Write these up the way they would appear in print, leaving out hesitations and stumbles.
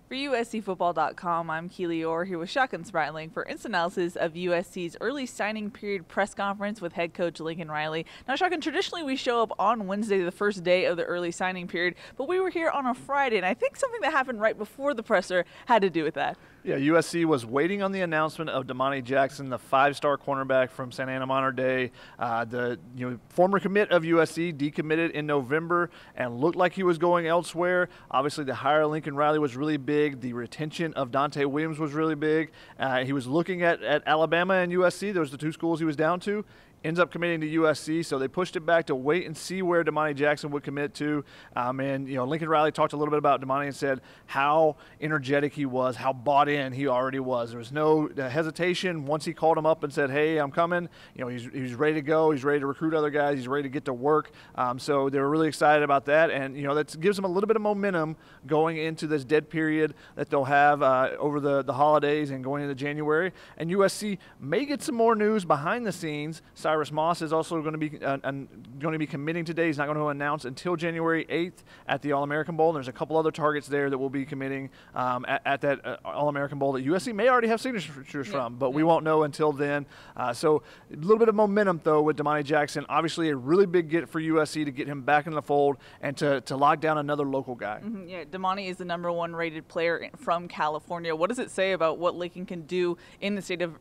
For USCFootball.com, I'm Keely Eure here with Shotgun Spratling for instant analysis of USC's early signing period press conference with head coach Lincoln Riley. Now, Shotgun, traditionally we show up on Wednesday, the first day of the early signing period, but we were here on a Friday, and I think something that happened right before the presser had to do with that. Yeah, USC was waiting on the announcement of Damani Jackson, the five-star cornerback from Santa Ana Monterey Day. The former commit of USC decommitted in November and looked like he was going elsewhere. Obviously, the hire of Lincoln Riley was really big. The retention of Dante Williams was really big. He was looking at Alabama and USC. Those are the two schools he was down to. Ends up committing to USC, so they pushed it back to wait and see where Damani Jackson would commit to. And Lincoln Riley talked a little bit about Damani and said how energetic he was, how bought in he already was. There was no hesitation once he called him up and said, "Hey, I'm coming." He's ready to go. He's ready to recruit other guys. He's ready to get to work. So they were really excited about that, and that gives them a little bit of momentum going into this dead period that they'll have over the holidays and going into January. And USC may get some more news behind the scenes. Cyrus Moss is also going to be committing today. He's not going to announce until January 8th at the All-American Bowl. And there's a couple other targets there that will be committing at that All-American Bowl that USC may already have signatures from, but we won't know until then. So a little bit of momentum, though, with Damani Jackson. Obviously, a really big get for USC to get him back in the fold and to lock down another local guy. Mm-hmm. Yeah, Damani is the #1 rated player from California. What does it say about what Lincoln can do in the state of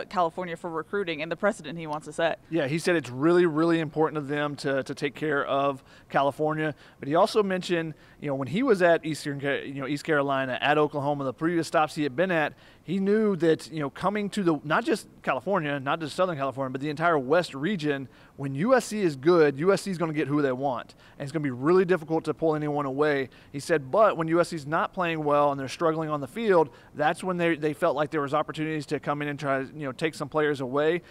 California for recruiting and the precedent he wants to set? Yeah, he said it's really, really important to them to take care of California. But he also mentioned, when he was at East Carolina, at Oklahoma, the previous stops he had been at, he knew that, coming to not just California, not just Southern California, but the entire West region, when USC is good, USC is going to get who they want. And it's going to be really difficult to pull anyone away. He said, but when USC is not playing well and they're struggling on the field, that's when they felt like there was opportunities to come in and try to, take some players away.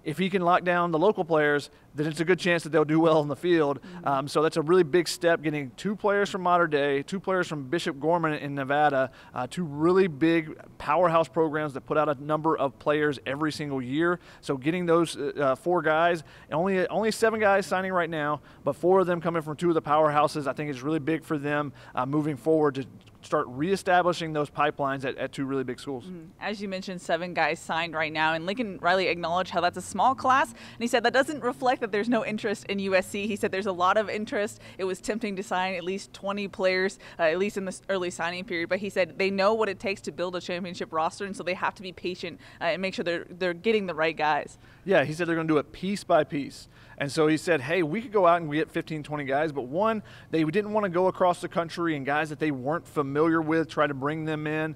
If he can lock down the local players, then it's a good chance that they'll do well in the field. So that's a really big step, getting 2 players from Mater Dei, 2 players from Bishop Gorman in Nevada, 2 really big powerhouse programs that put out a number of players every single year. So getting those 4 guys, only 7 guys signing right now, but 4 of them coming from 2 of the powerhouses, I think is really big for them moving forward to start reestablishing those pipelines at 2 really big schools. As you mentioned, 7 guys signed right now, and Lincoln Riley acknowledged how that's a small class, and he said that doesn't reflect that there's no interest in USC. He said there's a lot of interest. It was tempting to sign at least 20 players, at least in this early signing period, but he said they know what it takes to build a championship roster, and so they have to be patient and make sure they're getting the right guys. Yeah, he said they're going to do it piece by piece. And so he said, hey, we could go out and get 15, 20 guys, but one, they didn't want to go across the country and guys that they weren't familiar with, try to bring them in,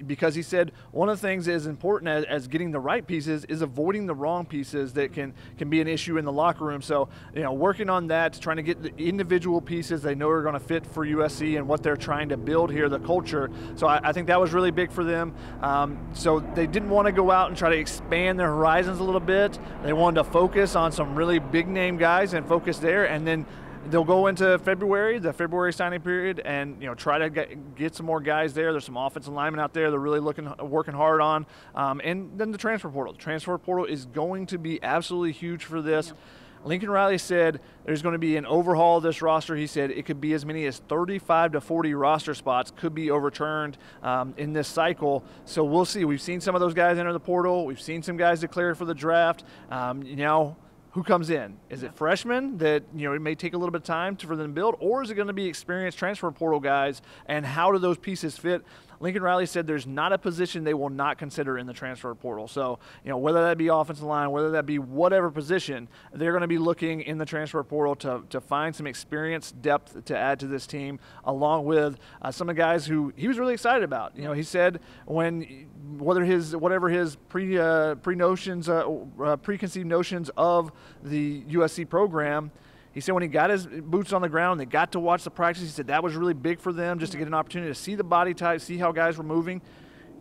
because he said one of the things that is important as getting the right pieces is avoiding the wrong pieces that can be an issue in the locker room. So, working on that, trying to get the individual pieces they know are going to fit for USC and what they're trying to build here, the culture. So I think that was really big for them. So they didn't want to go out and try to expand their horizons a little bit. They wanted to focus on some really big name guys and focus there, and then they'll go into February, the February signing period, and try to get some more guys there. There's some offensive linemen out there they're really working hard on, and then the transfer portal. The transfer portal is going to be absolutely huge for this. Lincoln Riley said there's going to be an overhaul of this roster. He said it could be as many as 35 to 40 roster spots could be overturned in this cycle. So we'll see. We've seen some of those guys enter the portal. We've seen some guys declare for the draft. Who comes in? Is it freshmen that it may take a little bit of time for them to build, or is it going to be experienced transfer portal guys, and how do those pieces fit? Lincoln Riley said there's not a position they will not consider in the transfer portal. So, whether that be offensive line, whether that be whatever position, they're going to be looking in the transfer portal to find some experience, depth to add to this team, along with some of the guys who he was really excited about. He said whatever his preconceived notions of the USC program, he said when he got his boots on the ground, they got to watch the practice, he said that was really big for them just to get an opportunity to see the body type, see how guys were moving.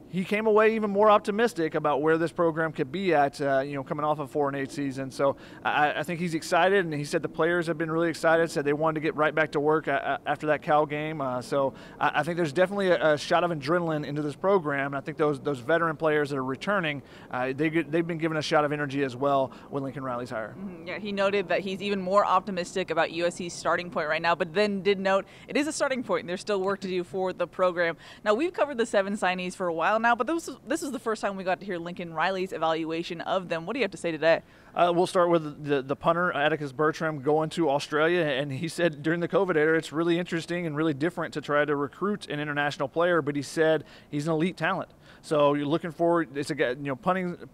he came away even more optimistic about where this program could be at, coming off a 4-8 season. So I think he's excited, and he said the players have been really excited, said they wanted to get right back to work after that Cal game. So I think there's definitely a shot of adrenaline into this program, and I think those veteran players that are returning, they've been given a shot of energy as well with Lincoln Riley's hire. Mm-hmm. Yeah, he noted that he's even more optimistic about USC's starting point right now, but then did note it is a starting point, and there's still work to do for the program. Now, we've covered the 7 signees for a while now, but this is the first time we got to hear Lincoln Riley's evaluation of them. What do you have to say today? We'll start with the punter, Atticus Bertram, going to Australia, and he said during the COVID era it's really interesting and really different to try to recruit an international player, but he said he's an elite talent. So you're looking for, it's a,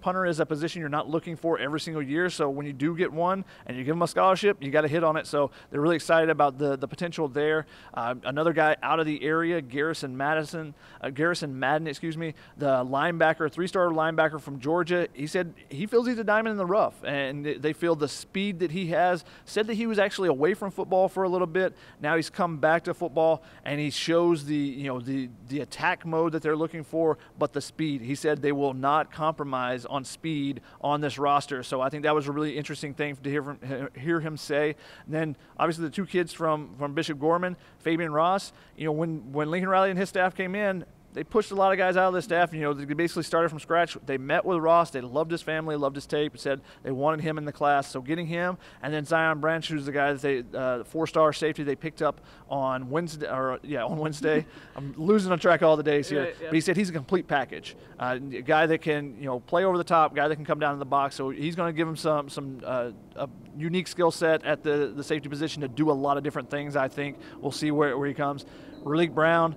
punter is a position you're not looking for every single year. So when you do get one and you give them a scholarship, you got to hit on it. So they're really excited about the potential there. Another guy out of the area, Garrison Madden, the linebacker, 3-star linebacker from Georgia. He said he feels he's a diamond in the rough, and they feel the speed that he has. Said that he was actually away from football for a little bit. Now he's come back to football, and he shows the attack mode that they're looking for, but the speed. He said they will not compromise on speed on this roster. So I think that was a really interesting thing to hear him say. And then obviously the 2 kids from Bishop Gorman, Fabian Ross, when Lincoln Riley and his staff came in, they pushed a lot of guys out of the staff. They basically started from scratch. They met with Ross. They loved his family, loved his tape, said they wanted him in the class. So getting him, and then Zion Branch, who's the guy that they 4-star safety they picked up on Wednesday. I'm losing on track all the days here. Yeah. But he said he's a complete package. A guy that can play over the top, guy that can come down in the box. So he's going to give him some a unique skill set at the safety position to do a lot of different things. I think we'll see where he comes. Raleek Brown.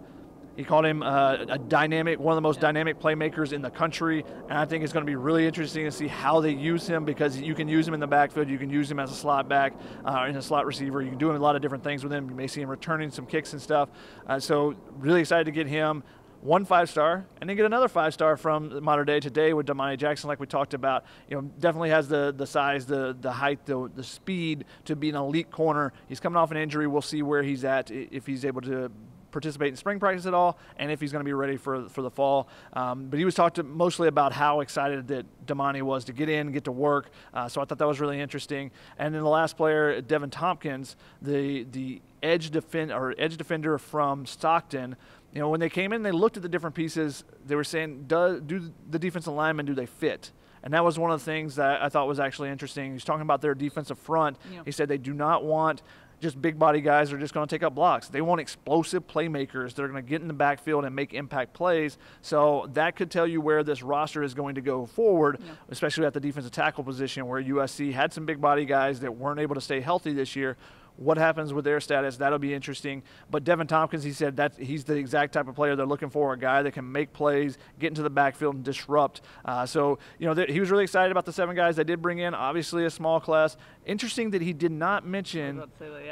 He called him a dynamic, one of the most dynamic playmakers in the country, and I think it's going to be really interesting to see how they use him, because you can use him in the backfield, you can use him as a slot back, in a slot receiver. You can do a lot of different things with him. You may see him returning some kicks and stuff. So really excited to get him. 1 5-star, and then get another 5-star from modern day today with Damani Jackson, like we talked about. Definitely has the size, the height, the speed to be an elite corner. He's coming off an injury. We'll see where he's at, if he's able to participate in spring practice at all, and if he's going to be ready for the fall. But he was talking mostly about how excited that Damani was to get in, get to work. So I thought that was really interesting. And then the last player, Devin Tompkins, the edge defender from Stockton. When they came in, they looked at the different pieces. They were saying, do the defensive linemen, do they fit? And that was one of the things that I thought was actually interesting. He's talking about their defensive front. Yeah. He said they do not want just big body guys that are just going to take up blocks. They want explosive playmakers that are going to get in the backfield and make impact plays. So that could tell you where this roster is going to go forward, especially at the defensive tackle position, where USC had some big body guys that weren't able to stay healthy this year. What happens with their status, that'll be interesting. But Devin Tompkins, he said that he's the exact type of player they're looking for, a guy that can make plays, get into the backfield, and disrupt. So he was really excited about the 7 guys they did bring in, obviously a small class. Interesting that he did not mention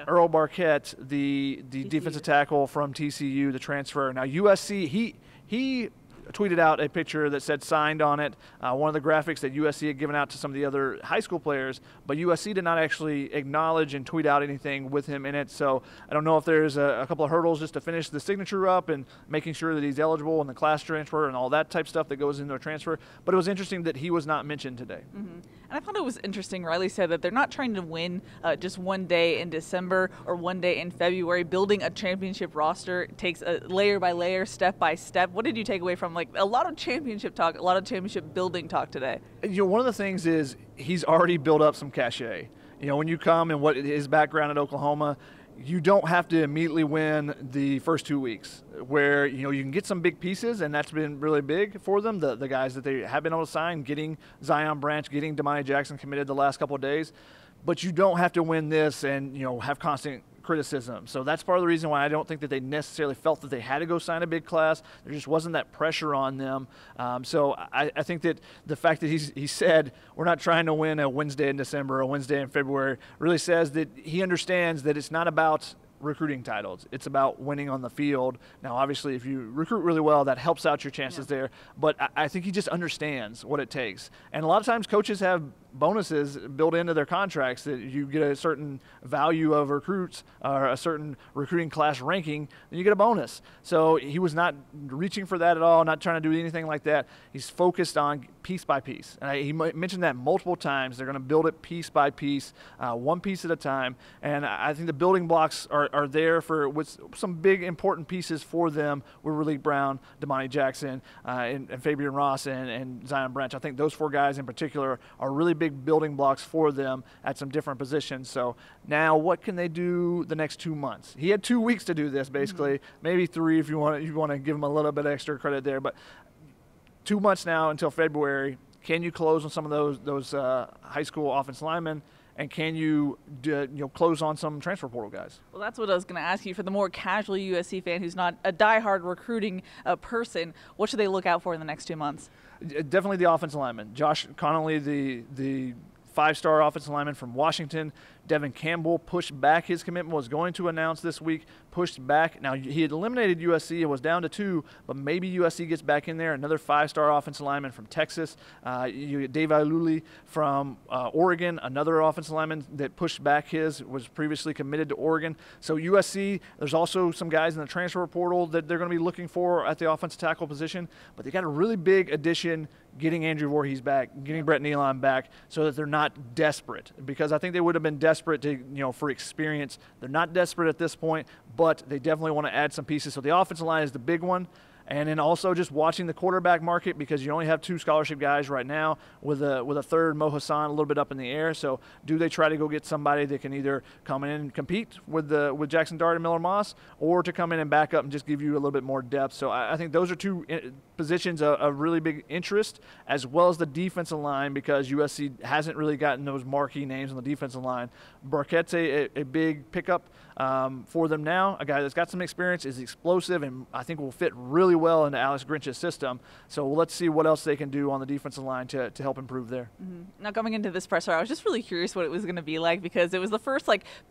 Earl Barquette, the defensive tackle from TCU, the transfer. Now, USC, he tweeted out a picture that said signed on it, one of the graphics that USC had given out to some of the other high school players, but USC did not actually acknowledge and tweet out anything with him in it. So I don't know if there's a couple of hurdles just to finish the signature up and making sure that he's eligible in the class transfer and all that type stuff that goes into a transfer. But it was interesting that he was not mentioned today. Mm-hmm. And I thought it was interesting, Riley said that they're not trying to win just one day in December or one day in February. Building a championship roster takes a layer by layer, step by step. What did you take away from a lot of championship talk, a lot of championship building talk today? One of the things is he's already built up some cachet. When you come and what his background at Oklahoma, you don't have to immediately win the first 2 weeks, where you can get some big pieces, and that's been really big for them. The guys that they have been able to sign, getting Zion Branch, getting Damani Jackson committed the last couple of days, but you don't have to win this and have constant criticism. So that's part of the reason why I don't think that they necessarily felt that they had to go sign a big class. There just wasn't that pressure on them. So I think that the fact that he said we're not trying to win a Wednesday in December or a Wednesday in February really says that he understands that it's not about recruiting titles. It's about winning on the field. Now, obviously, if you recruit really well, that helps out your chances there. But I think he just understands what it takes. And a lot of times coaches have bonuses built into their contracts that you get a certain value of recruits or a certain recruiting class ranking, then you get a bonus. So he was not reaching for that at all, not trying to do anything like that. He's focused on piece by piece. And he mentioned that multiple times. They're going to build it piece by piece, one piece at a time. And I think the building blocks are there for with some big important pieces for them with Raleek Brown, Damani Jackson, and Fabian Ross and Zion Branch. I think those 4 guys in particular are really big building blocks for them at some different positions. So now what can they do the next 2 months? He had 2 weeks to do this, basically, maybe 3 if you want to give him a little bit extra credit there. But 2 months now until February. Can you close on some of those high school offensive linemen? And can you close on some transfer portal guys? Well, that's what I was going to ask you. For the more casual USC fan who's not a diehard recruiting person, what should they look out for in the next 2 months? Definitely the offensive lineman. Josh Connolly, the 5-star offensive lineman from Washington. Devin Campbell pushed back his commitment, was going to announce this week, pushed back. Now, he had eliminated USC. It was down to 2, but maybe USC gets back in there. Another 5-star offensive lineman from Texas. You get Dave Aluli from Oregon, another offensive lineman that pushed back was previously committed to Oregon. So USC, there's also some guys in the transfer portal that they're going to be looking for at the offensive tackle position, but they got a really big addition getting Andrew Voorhees back, getting Brett Nealon back, so that they're not desperate. Because I think they would have been desperate for experience. They're not desperate at this point, but they definitely want to add some pieces. So the offensive line is the big one. And then also just watching the quarterback market, because you only have 2 scholarship guys right now with a third, Mo Hassan, a little bit up in the air. So do they try to go get somebody that can either come in and compete with Jackson Dart and Miller Moss, or to come in and back up and just give you a little bit more depth? So I think those are 2 positions of really big interest, as well as the defensive line, because USC hasn't really gotten those marquee names on the defensive line. Barquette's a big pickup for them now, a guy that's got some experience, is explosive, and I think will fit really well into Alex Grinch's system. So let's see what else they can do on the defensive line to help improve there. Now, coming into this presser, I was just really curious what it was going to be like, because it was the first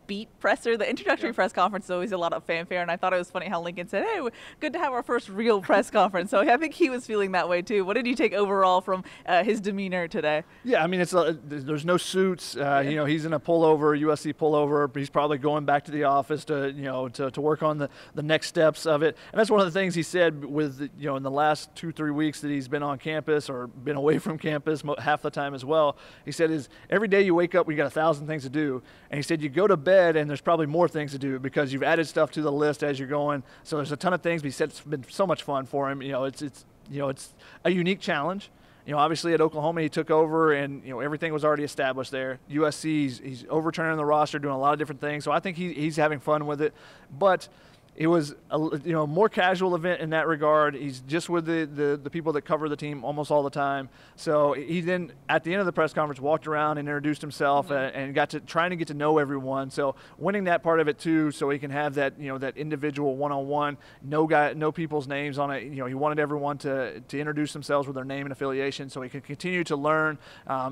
beat presser. The introductory press conference is always a lot of fanfare, and I thought it was funny how Lincoln said, "Hey, good to have our first real press conference." So I think he was feeling that way too. What did you take overall from his demeanor today? Yeah, I mean, there's no suits. He's in a pullover, USC pullover. He's probably going back to the office to work on the next steps of it. And that's one of the things he said with in the last 2-3 weeks that he's been on campus or been away from campus half the time as well. He said is every day you wake up, you got 1,000 things to do. And he said you go to bed and there's probably more things to do because you've added stuff to the list as you're going. So there's a ton of things. But he said it's been so much fun for him. It's a unique challenge. Obviously at Oklahoma he took over and everything was already established there. USC, he's overturning the roster, doing a lot of different things. So I think he's having fun with it. But it was a more casual event in that regard. He's just with the people that cover the team almost all the time. So he then, at the end of the press conference, walked around and introduced himself and got to trying to get to know everyone. So winning that part of it too, so he can have that that individual one-on-one, know people's names on it. He wanted everyone to introduce themselves with their name and affiliation, so he can continue to learn.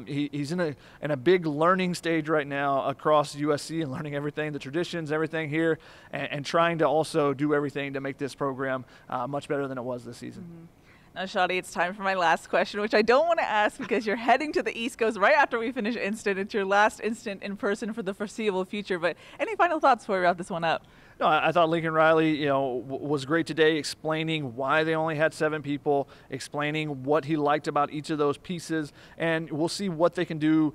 He's in a big learning stage right now across USC and learning everything, the traditions, everything here, and trying to also do everything to make this program much better than it was this season. Now, Shadi, it's time for my last question, which I don't want to ask because you're heading to the East Coast right after we finish Instant. It's your last Instant in person for the foreseeable future. But any final thoughts before we wrap this one up? No, I thought Lincoln Riley, was great today, explaining why they only had 7 people, explaining what he liked about each of those pieces, and we'll see what they can do,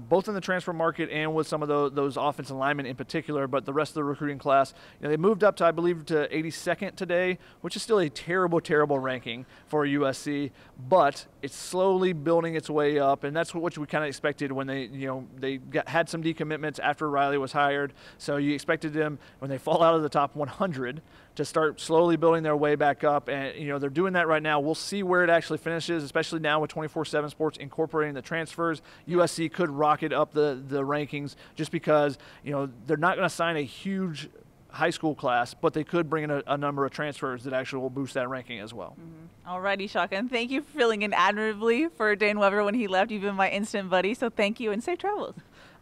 both in the transfer market and with some of those offensive linemen in particular. But the rest of the recruiting class, they moved up to, I believe, to 82nd today, which is still a terrible, terrible ranking for USC. But it's slowly building its way up, and that's what we kind of expected when they had some decommitments after Riley was hired. So you expected them when they fall out of the top 100 to start slowly building their way back up, and they're doing that right now. We'll see where it actually finishes, especially now with 24/7 Sports incorporating the transfers. USC could rocket up the rankings just because they're not going to sign a huge high school class, but they could bring in a number of transfers that actually will boost that ranking as well. All righty, Shaka, and thank you for filling in admirably for Dan Weber when he left. You've been my instant buddy, so thank you and safe travels.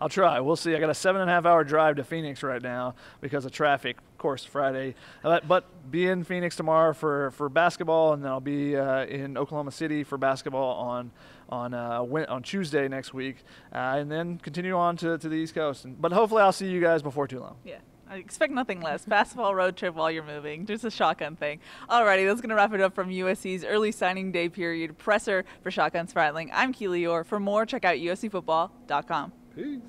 I'll try. We'll see. I got a 7.5-hour drive to Phoenix right now because of traffic. Of course, Friday. But be in Phoenix tomorrow for basketball, and then I'll be in Oklahoma City for basketball on Tuesday next week, and then continue on to the East Coast. But hopefully I'll see you guys before too long. Yeah. I expect nothing less. Basketball road trip while you're moving. Just a shotgun thing. Alrighty, that's going to wrap it up from USC's early signing day period presser for Shotgun Spratling. I'm Keely Eure. For more, check out uscfootball.com. Peace.